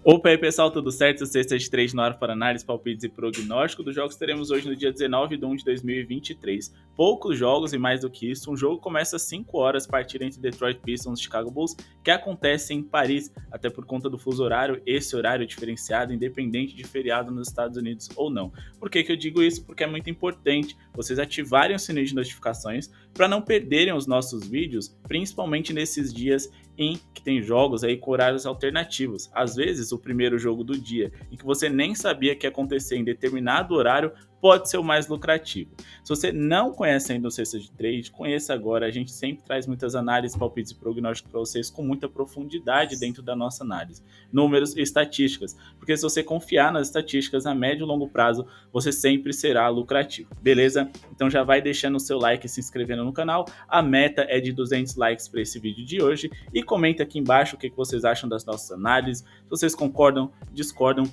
Opa aí pessoal, tudo certo? Sexta de 3 no ar para análise, palpites e prognóstico dos jogos teremos hoje no dia 19/1 de 2023. Poucos jogos e mais do que isso, um jogo começa às 5 horas, partida entre Detroit Pistons e Chicago Bulls, que acontece em Paris, até por conta do fuso horário, esse horário diferenciado, independente de feriado nos Estados Unidos ou não. Por que eu digo isso? Porque é muito importante vocês ativarem o sininho de notificações para não perderem os nossos vídeos, principalmente nesses dias em que tem jogos aí com horários alternativos. Às vezes, o primeiro jogo do dia, em que você nem sabia que ia acontecer em determinado horário, pode ser o mais lucrativo. Se você não conhece ainda o Cesta de Trade, conheça agora. A gente sempre traz muitas análises, palpites e prognósticos para vocês com muita profundidade dentro da nossa análise. Números e estatísticas. Porque se você confiar nas estatísticas a médio e longo prazo, você sempre será lucrativo. Beleza? Então já vai deixando o seu like e se inscrevendo no canal. A meta é de 200 likes para esse vídeo de hoje. E comenta aqui embaixo o que vocês acham das nossas análises. Se vocês concordam, discordam.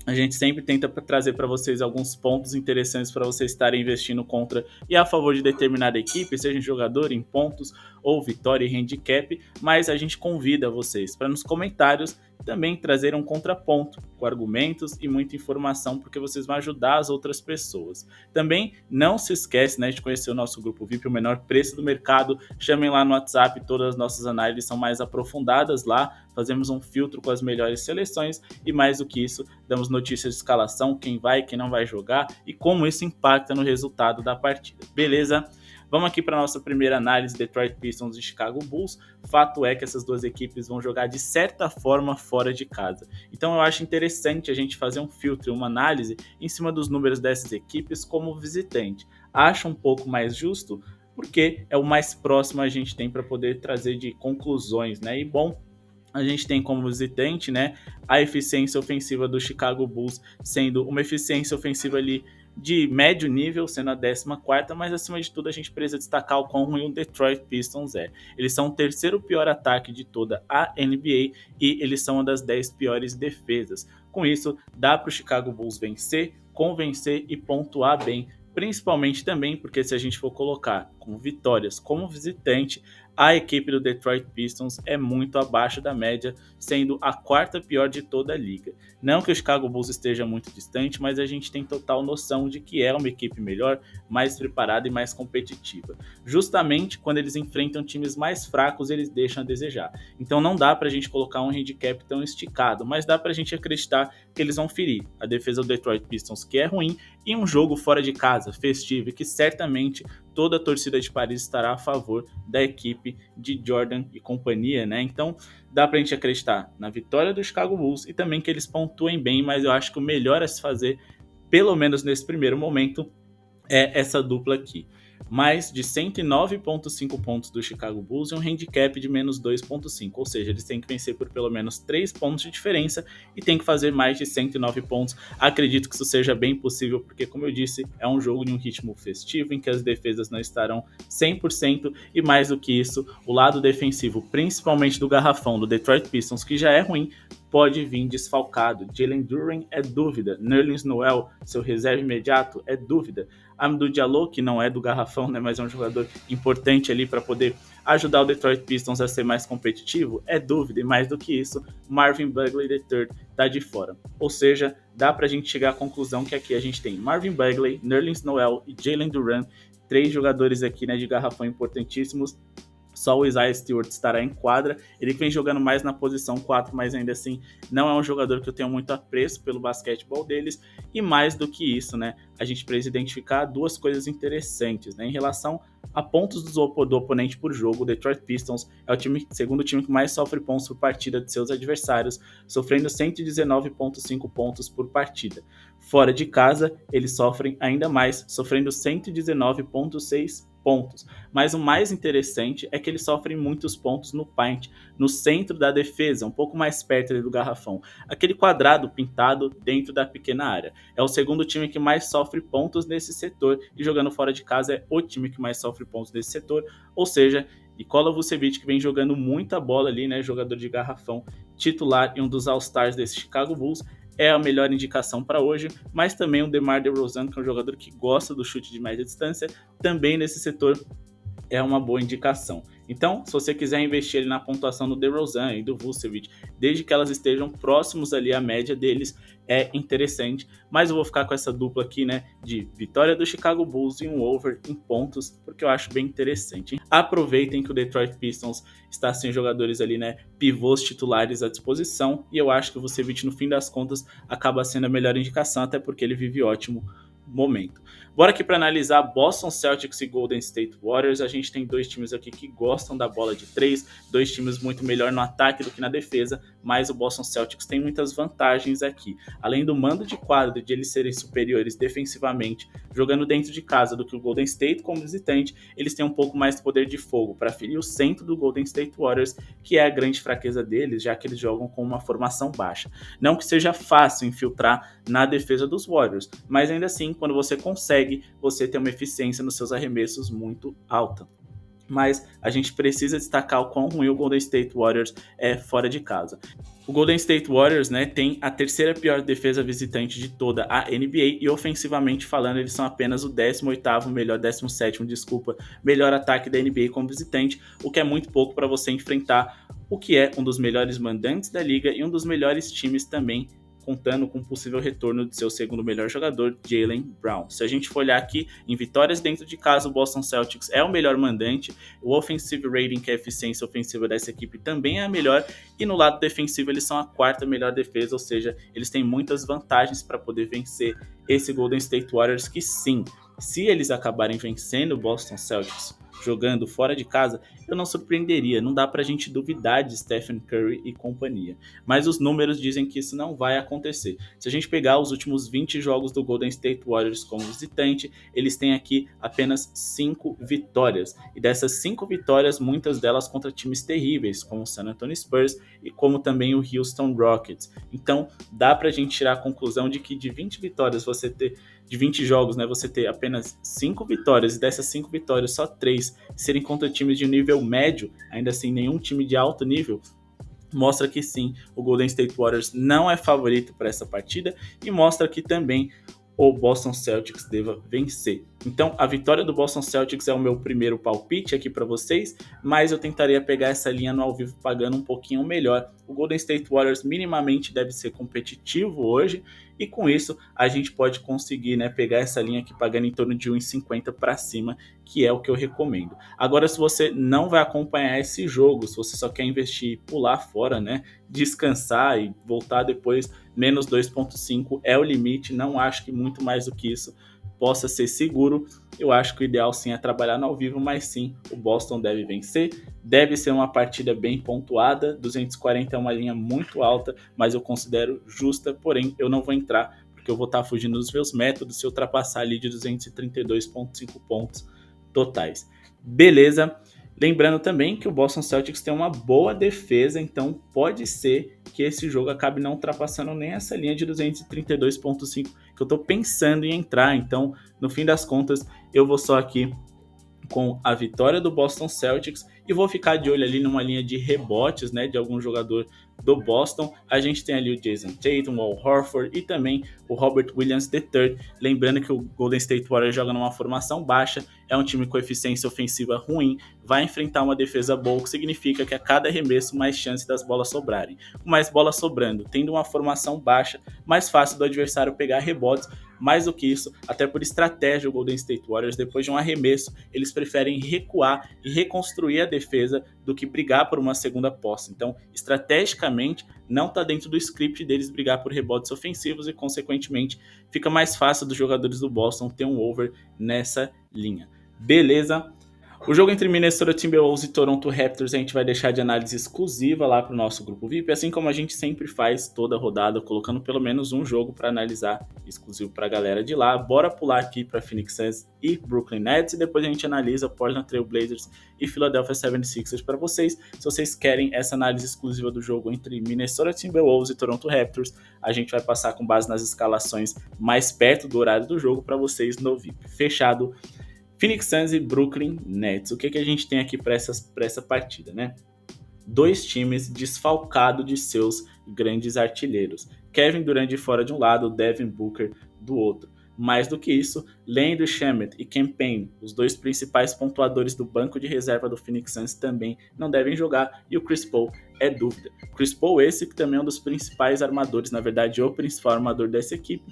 A gente sempre tenta trazer para vocês alguns pontos interessantes para vocês estarem investindo contra e a favor de determinada equipe, seja em jogador, em pontos ou vitória e handicap, mas a gente convida vocês para nos comentários também trazer um contraponto com argumentos e muita informação, porque vocês vão ajudar as outras pessoas. Também não se esquece, né, de conhecer o nosso grupo VIP, o menor preço do mercado. Chamem lá no WhatsApp, todas as nossas análises são mais aprofundadas lá, fazemos um filtro com as melhores seleções e mais do que isso, damos notícias de escalação, quem vai, quem não vai jogar e como isso impacta no resultado da partida. Beleza? Vamos aqui para a nossa primeira análise, Detroit Pistons e Chicago Bulls. Fato é que essas duas equipes vão jogar de certa forma fora de casa. Então eu acho interessante a gente fazer um filtro, uma análise em cima dos números dessas equipes como visitante. Acho um pouco mais justo porque é o mais próximo a gente tem para poder trazer de conclusões, né? E bom, a gente tem como visitante, né, a eficiência ofensiva do Chicago Bulls sendo uma eficiência ofensiva ali de médio nível, sendo a 14ª, mas acima de tudo a gente precisa destacar o quão ruim o Detroit Pistons é. Eles são o terceiro pior ataque de toda a NBA e eles são uma das 10 piores defesas. Com isso, dá para o Chicago Bulls vencer, convencer e pontuar bem, principalmente também porque se a gente for colocar como vitórias como visitante, a equipe do Detroit Pistons é muito abaixo da média, sendo a quarta pior de toda a liga. Não que o Chicago Bulls esteja muito distante, mas a gente tem total noção de que é uma equipe melhor, mais preparada e mais competitiva. Justamente quando eles enfrentam times mais fracos, eles deixam a desejar. Então não dá pra gente colocar um handicap tão esticado, mas dá pra gente acreditar que eles vão ferir a defesa do Detroit Pistons, que é ruim, e um jogo fora de casa, festivo, que certamente toda a torcida de Paris estará a favor da equipe de Jordan e companhia, né? Então dá pra gente acreditar na vitória do Chicago Bulls e também que eles pontuem bem, mas eu acho que o melhor a se fazer, pelo menos nesse primeiro momento, é essa dupla aqui. Mais de 109,5 pontos do Chicago Bulls e um handicap de menos 2,5, ou seja, eles têm que vencer por pelo menos 3 pontos de diferença e tem que fazer mais de 109 pontos. Acredito que isso seja bem possível, porque, como eu disse, é um jogo de um ritmo festivo em que as defesas não estarão 100% e, mais do que isso, o lado defensivo, principalmente do garrafão do Detroit Pistons, que já é ruim, pode vir desfalcado. Jalen Duren é dúvida. Nerlens Noel, seu reserva imediato, é dúvida. Amadou Diallo, que não é do garrafão, né, mas é um jogador importante ali para poder ajudar o Detroit Pistons a ser mais competitivo, é dúvida. E mais do que isso, Marvin Bagley III está de fora. Ou seja, dá para a gente chegar à conclusão que aqui a gente tem Marvin Bagley, Nerlens Noel e Jalen Duren, 3 jogadores aqui, né, de garrafão importantíssimos. Só o Isaiah Stewart estará em quadra, ele que vem jogando mais na posição 4, mas ainda assim não é um jogador que eu tenho muito apreço pelo basquetebol deles. E mais do que isso, né, a gente precisa identificar duas coisas interessantes, né, em relação a pontos do oponente por jogo. O Detroit Pistons é o segundo time que mais sofre pontos por partida de seus adversários, sofrendo 119,5 pontos por partida. Fora de casa, eles sofrem ainda mais, sofrendo 119,6 pontos. Mas o mais interessante é que eles sofrem muitos pontos no paint, no centro da defesa, um pouco mais perto do garrafão. Aquele quadrado pintado dentro da pequena área. É o segundo time que mais sofre pontos nesse setor e jogando fora de casa é o time que mais sofre pontos nesse setor. Ou seja, Nikola Vucevic, que vem jogando muita bola ali, né, jogador de garrafão, titular e um dos All-Stars desse Chicago Bulls, é a melhor indicação para hoje, mas também o DeMar DeRozan, que é um jogador que gosta do chute de média distância, também nesse setor é uma boa indicação. Então, se você quiser investir ali na pontuação do DeRozan e do Vucevic, desde que elas estejam próximos ali à média deles, é interessante. Mas eu vou ficar com essa dupla aqui, né, de vitória do Chicago Bulls e um over em pontos, porque eu acho bem interessante. Aproveitem que o Detroit Pistons está sem jogadores ali, né, pivôs titulares à disposição, e eu acho que o Vucevic, no fim das contas, acaba sendo a melhor indicação, até porque ele vive ótimo momento. Bora aqui para analisar Boston Celtics e Golden State Warriors. A gente tem dois times aqui que gostam da bola de 3, dois times muito melhor no ataque do que na defesa, mas o Boston Celtics tem muitas vantagens aqui. Além do mando de quadra, de eles serem superiores defensivamente, jogando dentro de casa do que o Golden State como visitante, eles têm um pouco mais de poder de fogo para ferir o centro do Golden State Warriors, que é a grande fraqueza deles, já que eles jogam com uma formação baixa. Não que seja fácil infiltrar na defesa dos Warriors, mas ainda assim, quando você consegue, você tem uma eficiência nos seus arremessos muito alta. Mas a gente precisa destacar o quão ruim o Golden State Warriors é fora de casa. O Golden State Warriors, né, tem a terceira pior defesa visitante de toda a NBA e ofensivamente falando, eles são apenas o 18º melhor, 17º, desculpa, melhor ataque da NBA como visitante, o que é muito pouco para você enfrentar o que é um dos melhores mandantes da liga e um dos melhores times também, contando com o possível retorno de seu segundo melhor jogador, Jaylen Brown. Se a gente for olhar aqui em vitórias dentro de casa, o Boston Celtics é o melhor mandante, o offensive rating, que é a eficiência ofensiva dessa equipe, também é a melhor, e no lado defensivo eles são a quarta melhor defesa, ou seja, eles têm muitas vantagens para poder vencer esse Golden State Warriors, que sim, se eles acabarem vencendo o Boston Celtics jogando fora de casa, eu não surpreenderia, não dá pra gente duvidar de Stephen Curry e companhia. Mas os números dizem que isso não vai acontecer. Se a gente pegar os últimos 20 jogos do Golden State Warriors como visitante, eles têm aqui apenas 5 vitórias. E dessas 5 vitórias, muitas delas contra times terríveis, como o San Antonio Spurs e como também o Houston Rockets. Então, dá pra gente tirar a conclusão de que de 20 vitórias de 20 jogos, né, você ter apenas 5 vitórias, e dessas 5 vitórias só 3 serem contra times de nível médio, ainda assim nenhum time de alto nível, mostra que sim, o Golden State Warriors não é favorito para essa partida, e mostra que também o Boston Celtics deva vencer. Então, a vitória do Boston Celtics é o meu primeiro palpite aqui para vocês, mas eu tentaria pegar essa linha no ao vivo pagando um pouquinho melhor. O Golden State Warriors minimamente deve ser competitivo hoje, e com isso a gente pode conseguir, né, pegar essa linha aqui pagando em torno de 1,50 para cima, que é o que eu recomendo. Agora, se você não vai acompanhar esse jogo, se você só quer investir e pular fora, né, descansar e voltar depois, menos 2,5 é o limite, não acho que muito mais do que isso possa ser seguro. Eu acho que o ideal sim é trabalhar no ao vivo, mas sim, o Boston deve vencer, deve ser uma partida bem pontuada, 240 é uma linha muito alta, mas eu considero justa, porém eu não vou entrar, porque eu vou estar fugindo dos meus métodos se eu ultrapassar ali de 232,5 pontos totais. Beleza? Lembrando também que o Boston Celtics tem uma boa defesa, então pode ser que esse jogo acabe não ultrapassando nem essa linha de 232,5 que eu estou pensando em entrar. Então, no fim das contas, eu vou só aqui com a vitória do Boston Celtics e vou ficar de olho ali numa linha de rebotes, né, de algum jogador do Boston. A gente tem ali o Jason Tatum, o Al Horford e também o Robert Williams III. Lembrando que o Golden State Warriors joga numa formação baixa, é um time com eficiência ofensiva ruim, vai enfrentar uma defesa boa, o que significa que a cada arremesso mais chance das bolas sobrarem. Com mais bolas sobrando, tendo uma formação baixa, mais fácil do adversário pegar rebotes. Mais do que isso, até por estratégia, o Golden State Warriors, depois de um arremesso, eles preferem recuar e reconstruir a defesa do que brigar por uma segunda posse. Então, estrategicamente, não está dentro do script deles brigar por rebotes ofensivos e, consequentemente, fica mais fácil dos jogadores do Boston ter um over nessa linha. Beleza? O jogo entre Minnesota Timberwolves e Toronto Raptors a gente vai deixar de análise exclusiva lá para o nosso grupo VIP, assim como a gente sempre faz toda rodada, colocando pelo menos um jogo para analisar exclusivo para a galera de lá. Bora pular aqui para Phoenix Suns e Brooklyn Nets e depois a gente analisa Portland Trail Blazers e Philadelphia 76ers para vocês. Se vocês querem essa análise exclusiva do jogo entre Minnesota Timberwolves e Toronto Raptors, a gente vai passar com base nas escalações mais perto do horário do jogo para vocês no VIP. Fechado? Phoenix Suns e Brooklyn Nets. O que a gente tem aqui para essa partida, né? Dois times desfalcados de seus grandes artilheiros. Kevin Durant de fora de um lado, Devin Booker do outro. Mais do que isso, Landry Shamet e Cam Payne, os dois principais pontuadores do banco de reserva do Phoenix Suns, também não devem jogar, e o Chris Paul é dúvida. Chris Paul esse que também é um dos principais armadores, na verdade o principal armador dessa equipe,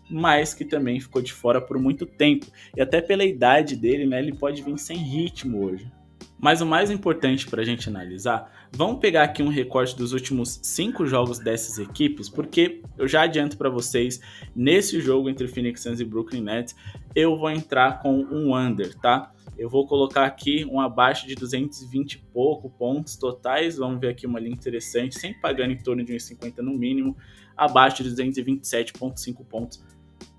mas que também ficou de fora por muito tempo. E até pela idade dele, né, ele pode vir sem ritmo hoje. Mas o mais importante para a gente analisar, vamos pegar aqui um recorte dos últimos 5 jogos dessas equipes, porque eu já adianto para vocês, nesse jogo entre Phoenix Suns e Brooklyn Nets, eu vou entrar com um under, tá? Eu vou colocar aqui um abaixo de 220 e pouco pontos totais, vamos ver aqui uma linha interessante, sempre pagando em torno de 1,50 no mínimo, abaixo de 227,5 pontos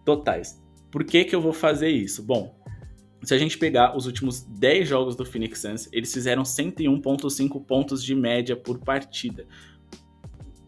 totais. Por que que eu vou fazer isso? Bom, se a gente pegar os últimos 10 jogos do Phoenix Suns, eles fizeram 101,5 pontos de média por partida.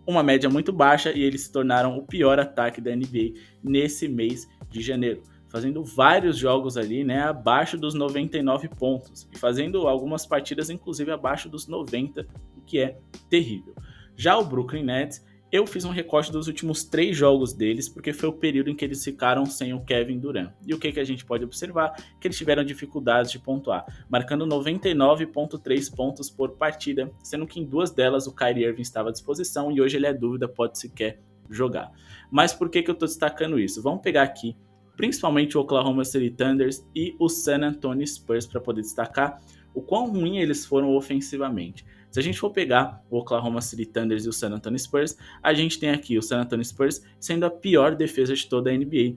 Uma média muito baixa, e eles se tornaram o pior ataque da NBA nesse mês de janeiro, fazendo vários jogos ali, né, abaixo dos 99 pontos e fazendo algumas partidas inclusive abaixo dos 90, o que é terrível. Já o Brooklyn Nets, eu fiz um recorte dos últimos 3 jogos deles, porque foi o período em que eles ficaram sem o Kevin Durant. E o que a gente pode observar? Que eles tiveram dificuldades de pontuar, marcando 99,3 pontos por partida, sendo que em 2 delas o Kyrie Irving estava à disposição e hoje ele é dúvida, pode sequer jogar. Mas por que eu estou destacando isso? Vamos pegar aqui principalmente o Oklahoma City Thunders e o San Antonio Spurs para poder destacar o quão ruim eles foram ofensivamente. Se a gente for pegar o Oklahoma City Thunders e o San Antonio Spurs, a gente tem aqui o San Antonio Spurs sendo a pior defesa de toda a NBA.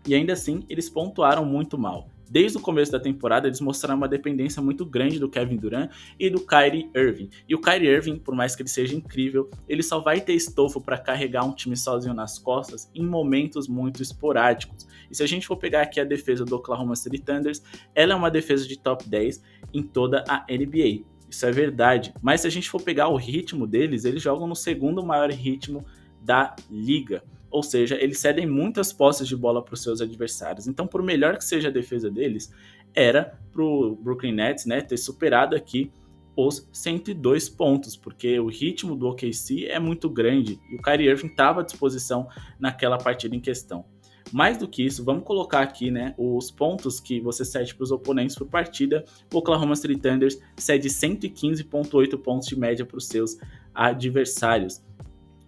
E ainda assim, eles pontuaram muito mal. Desde o começo da temporada, eles mostraram uma dependência muito grande do Kevin Durant e do Kyrie Irving. E o Kyrie Irving, por mais que ele seja incrível, ele só vai ter estofo para carregar um time sozinho nas costas em momentos muito esporádicos. E se a gente for pegar aqui a defesa do Oklahoma City Thunders, ela é uma defesa de top 10 em toda a NBA. Isso é verdade. Mas se a gente for pegar o ritmo deles, eles jogam no segundo maior ritmo da liga. Ou seja, eles cedem muitas posses de bola para os seus adversários. Então, por melhor que seja a defesa deles, era para o Brooklyn Nets, né, ter superado aqui os 102 pontos, porque o ritmo do OKC é muito grande e o Kyrie Irving estava à disposição naquela partida em questão. Mais do que isso, vamos colocar aqui, né, os pontos que você cede para os oponentes por partida. O Oklahoma City Thunder cede 115,8 pontos de média para os seus adversários.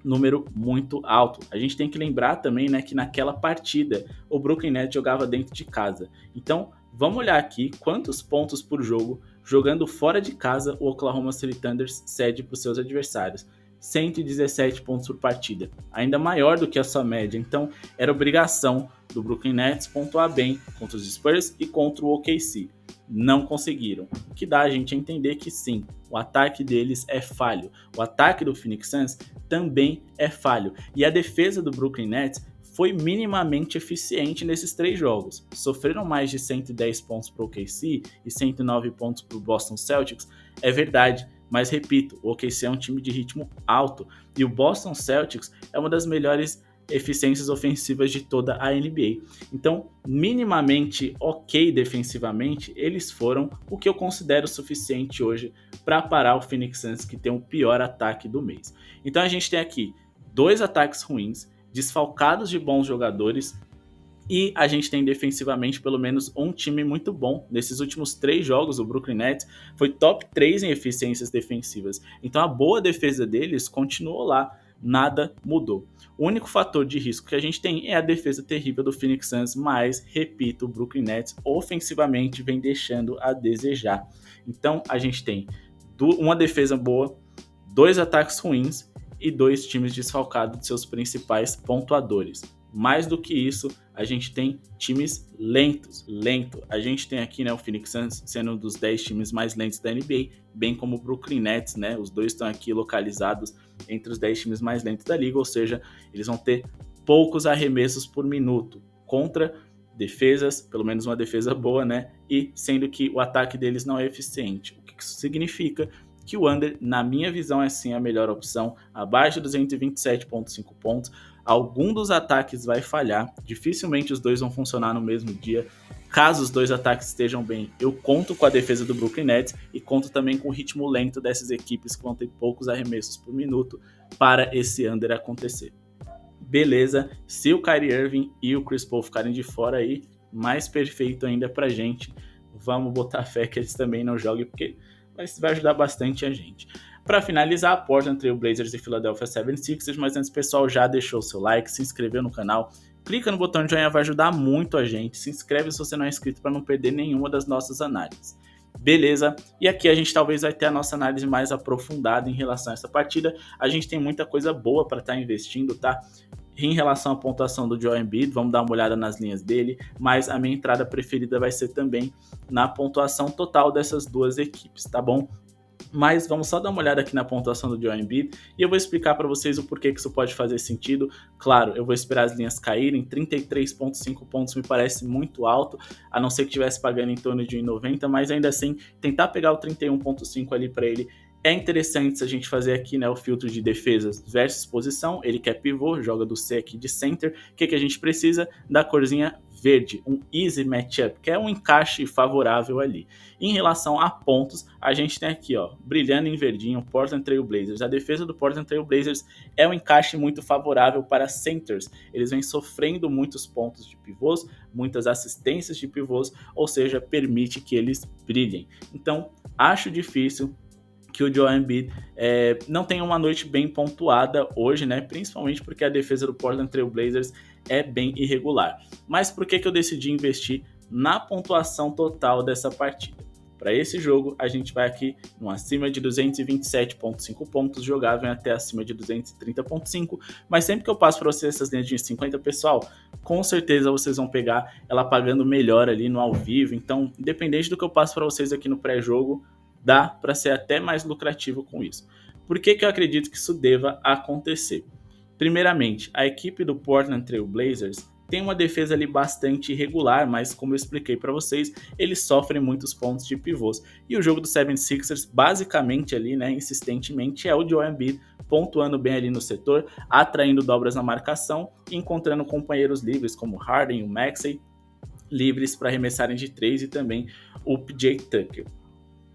Número muito alto. A gente tem que lembrar também, né, que naquela partida o Brooklyn Nets jogava dentro de casa. Então, vamos olhar aqui quantos pontos por jogo, jogando fora de casa, o Oklahoma City Thunder cede para os seus adversários. 117 pontos por partida, ainda maior do que a sua média. Então, era obrigação do Brooklyn Nets pontuar bem contra os Spurs e contra o OKC. Não conseguiram, o que dá a gente a entender que sim, o ataque deles é falho. O ataque do Phoenix Suns também é falho. E a defesa do Brooklyn Nets foi minimamente eficiente nesses 3 jogos. Sofreram mais de 110 pontos para o OKC e 109 pontos para o Boston Celtics, é verdade. Mas repito, o OKC é um time de ritmo alto e o Boston Celtics é uma das melhores eficiências ofensivas de toda a NBA. Então, minimamente ok defensivamente, eles foram o que eu considero suficiente hoje para parar o Phoenix Suns, que tem o pior ataque do mês. Então a gente tem aqui 2 ataques ruins, desfalcados de bons jogadores, e a gente tem defensivamente pelo menos um time muito bom. Nesses últimos 3 jogos, o Brooklyn Nets foi top 3 em eficiências defensivas. Então a boa defesa deles continuou lá, nada mudou. O único fator de risco que a gente tem é a defesa terrível do Phoenix Suns, mas, repito, o Brooklyn Nets ofensivamente vem deixando a desejar. Então a gente tem uma defesa boa, 2 ataques ruins e 2 times desfalcados de seus principais pontuadores. Mais do que isso, a gente tem times lentos. A gente tem aqui, né, o Phoenix Suns sendo um dos 10 times mais lentos da NBA, bem como o Brooklyn Nets, né? Os dois estão aqui localizados entre os 10 times mais lentos da liga, ou seja, eles vão ter poucos arremessos por minuto contra defesas, pelo menos uma defesa boa, né? E sendo que o ataque deles não é eficiente. O que isso significa? Que o under, na minha visão, é sim a melhor opção, abaixo de 227,5 pontos. Algum dos ataques vai falhar, dificilmente os dois vão funcionar no mesmo dia. Caso os 2 ataques estejam bem, eu conto com a defesa do Brooklyn Nets e conto também com o ritmo lento dessas equipes que vão ter poucos arremessos por minuto para esse under acontecer. beleza. Se o Kyrie Irving e o Chris Paul ficarem de fora aí, mais perfeito ainda pra gente. Vamos botar fé que eles também não joguem, porque vai ajudar bastante a gente. Para finalizar, Portland Trail Blazers e Philadelphia 76ers, mas antes, pessoal, já deixou o seu like, se inscreveu no canal, clica no botão de joinha, vai ajudar muito a gente. Se inscreve se você não é inscrito para não perder nenhuma das nossas análises. Beleza? E aqui a gente talvez vai ter a nossa análise mais aprofundada em relação a essa partida. A gente tem muita coisa boa para estar investindo, tá? Em relação à pontuação do Joel Embiid, vamos dar uma olhada nas linhas dele, mas a minha entrada preferida vai ser também na pontuação total dessas duas equipes, tá bom? Mas vamos só dar uma olhada aqui na pontuação do Joel Embiid e eu vou explicar para vocês o porquê que isso pode fazer sentido. Claro, eu vou esperar as linhas caírem, 33,5 pontos me parece muito alto, a não ser que estivesse pagando em torno de 1,90, mas ainda assim, tentar pegar o 31,5 ali para ele é interessante se a gente fazer aqui, né, o filtro de defesas versus posição. Ele quer pivô, joga do C aqui de center. O que a gente precisa? Da corzinha verde, um easy matchup, que é um encaixe favorável ali. Em relação a pontos, a gente tem aqui, ó, brilhando em verdinho, Portland Trail Blazers. A defesa do Portland Trail Blazers é um encaixe muito favorável para centers. Eles vêm sofrendo muitos pontos de pivôs, muitas assistências de pivôs, ou seja, permite que eles brilhem. Então, acho difícil que o Joel Embiid não tenha uma noite bem pontuada hoje, né? Principalmente porque a defesa do Portland Trail Blazers é bem irregular. Mas por que eu decidi investir na pontuação total dessa partida? Para esse jogo, a gente vai aqui no acima de 227,5 pontos, jogável até acima de 230,5, mas sempre que eu passo para vocês essas linhas de 50, pessoal, com certeza vocês vão pegar ela pagando melhor ali no ao vivo. Então, independente do que eu passo para vocês aqui no pré-jogo, dá para ser até mais lucrativo com isso. Por que eu acredito que isso deva acontecer? Primeiramente, a equipe do Portland Trail Blazers tem uma defesa ali bastante irregular, mas como eu expliquei para vocês, eles sofrem muitos pontos de pivôs. E o jogo do 76ers, basicamente ali, né, insistentemente, é o Joel Embiid pontuando bem ali no setor, atraindo dobras na marcação e encontrando companheiros livres como Harden e o Maxey, livres para arremessarem de 3, e também o PJ Tucker.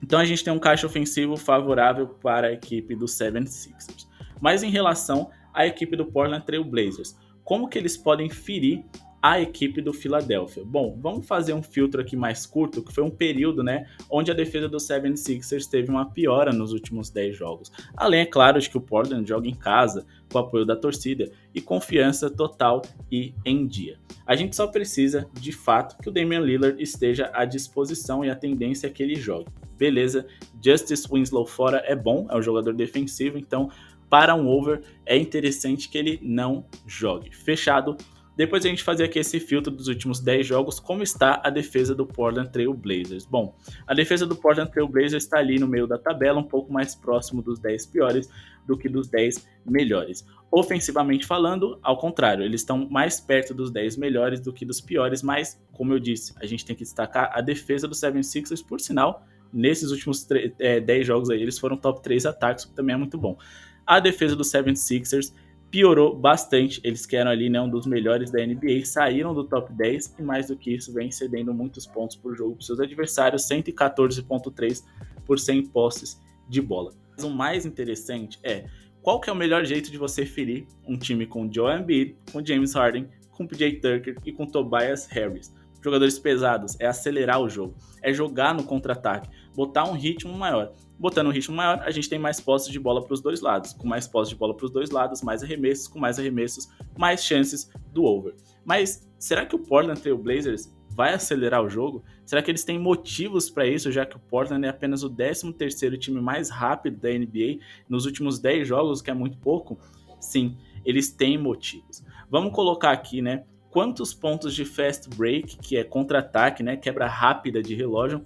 Então a gente tem um caixa ofensivo favorável para a equipe do 76ers. Mas em relação à equipe do Portland Trail Blazers, como que eles podem ferir a equipe do Philadelphia? Bom, vamos fazer um filtro aqui mais curto, que foi um período, né, onde a defesa do 76ers teve uma piora nos últimos 10 jogos. Além, é claro, de que o Portland joga em casa, com o apoio da torcida e confiança total e em dia. A gente só precisa, de fato, que o Damian Lillard esteja à disposição e a tendência é que ele jogue. Beleza, Justice Winslow fora é bom, é um jogador defensivo, então para um over é interessante que ele não jogue. Fechado? Depois a gente fazer aqui esse filtro dos últimos 10 jogos, como está a defesa do Portland Trail Blazers. Bom, a defesa do Portland Trail Blazers está ali no meio da tabela, um pouco mais próximo dos 10 piores do que dos 10 melhores. Ofensivamente falando, ao contrário, eles estão mais perto dos 10 melhores do que dos piores, mas, como eu disse, a gente tem que destacar a defesa do 76ers, por sinal, nesses últimos 10 jogos aí, eles foram top 3 ataques, o que também é muito bom. A defesa do 76ers piorou bastante, eles que eram ali, né, um dos melhores da NBA, saíram do top 10 e mais do que isso, vem cedendo muitos pontos por jogo para seus adversários, 114,3 por 100 posses de bola. Mas o mais interessante é, qual que é o melhor jeito de você ferir um time com Joel Embiid, com James Harden, com PJ Tucker e com Tobias Harris? Jogadores pesados, é acelerar o jogo, é jogar no contra-ataque, botar um ritmo maior. Botando um ritmo maior, a gente tem mais posses de bola para os dois lados. Com mais posses de bola para os dois lados, mais arremessos, com mais arremessos, mais chances do over. Mas será que o Portland Trail Blazers vai acelerar o jogo? Será que eles têm motivos para isso, já que o Portland é apenas o 13º time mais rápido da NBA nos últimos 10 jogos, que é muito pouco? Sim, eles têm motivos. Vamos colocar aqui, né, quantos pontos de fast break, que é contra-ataque, né, quebra rápida de relógio,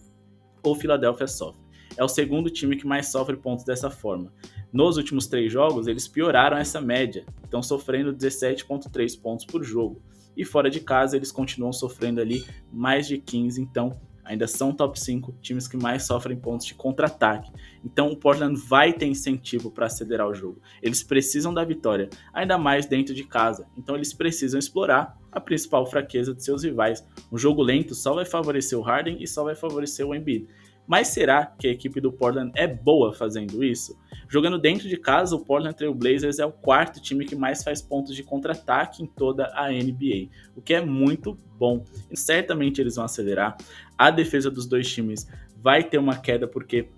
o Philadelphia sofre. É o segundo time que mais sofre pontos dessa forma. Nos últimos 3 jogos, eles pioraram essa média, estão sofrendo 17,3 pontos por jogo. E fora de casa, eles continuam sofrendo ali mais de 15, então ainda são top 5 times que mais sofrem pontos de contra-ataque. Então o Portland vai ter incentivo para acelerar o jogo. Eles precisam da vitória, ainda mais dentro de casa. Então eles precisam explorar a principal fraqueza de seus rivais. Um jogo lento só vai favorecer o Harden e só vai favorecer o Embiid. Mas será que a equipe do Portland é boa fazendo isso? Jogando dentro de casa, o Portland Trail Blazers é o quarto time que mais faz pontos de contra-ataque em toda a NBA, o que é muito bom. E certamente eles vão acelerar. A defesa dos dois times vai ter uma queda porque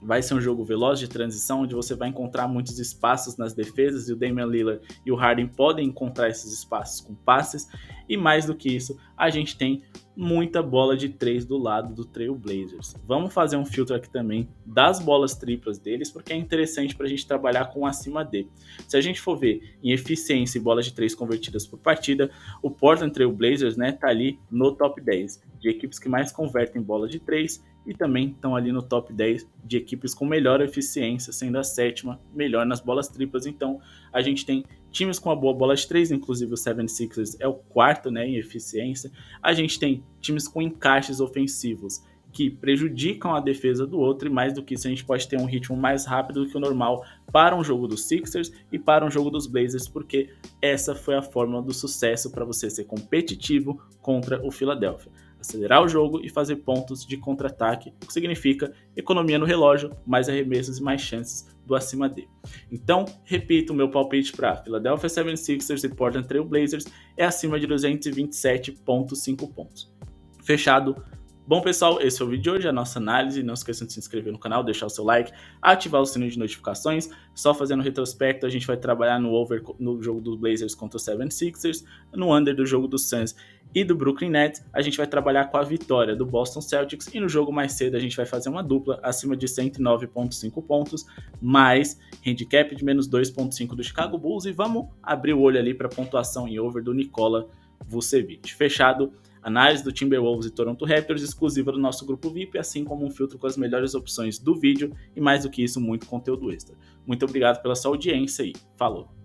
vai ser um jogo veloz de transição, onde você vai encontrar muitos espaços nas defesas e o Damian Lillard e o Harden podem encontrar esses espaços com passes. E mais do que isso, a gente tem muita bola de 3 do lado do Trail Blazers. Vamos fazer um filtro aqui também das bolas triplas deles, porque é interessante para a gente trabalhar com acima de. Se a gente for ver em eficiência e bolas de 3 convertidas por partida, o Portland Trail Blazers tá ali no top 10 de equipes que mais convertem bola de 3 e também estão ali no top 10 de equipes com melhor eficiência, sendo a sétima melhor nas bolas triplas. Então a gente tem times com uma boa bola de 3, inclusive o 76ers é o quarto, em eficiência. A gente tem times com encaixes ofensivos que prejudicam a defesa do outro, e mais do que isso a gente pode ter um ritmo mais rápido do que o normal para um jogo dos Sixers e para um jogo dos Blazers, porque essa foi a fórmula do sucesso para você ser competitivo contra o Philadelphia. Acelerar o jogo e fazer pontos de contra-ataque, o que significa economia no relógio, mais arremessos e mais chances do acima dele. Então, repito, o meu palpite para Philadelphia 76ers e Portland Trail Blazers é acima de 227,5 pontos. Fechado. Bom, pessoal, esse foi o vídeo de hoje, a nossa análise. Não esqueçam de se inscrever no canal, deixar o seu like, ativar o sininho de notificações. Só fazendo retrospecto, a gente vai trabalhar no over no jogo dos Blazers contra o 76ers, no under do jogo dos Suns e do Brooklyn Nets. A gente vai trabalhar com a vitória do Boston Celtics e no jogo mais cedo a gente vai fazer uma dupla acima de 109,5 pontos, mais handicap de menos 2,5 do Chicago Bulls, e vamos abrir o olho ali para a pontuação em over do Nikola Vucevic. Fechado. Análise do Timberwolves e Toronto Raptors exclusiva do nosso grupo VIP, assim como um filtro com as melhores opções do vídeo e mais do que isso, muito conteúdo extra. Muito obrigado pela sua audiência e falou!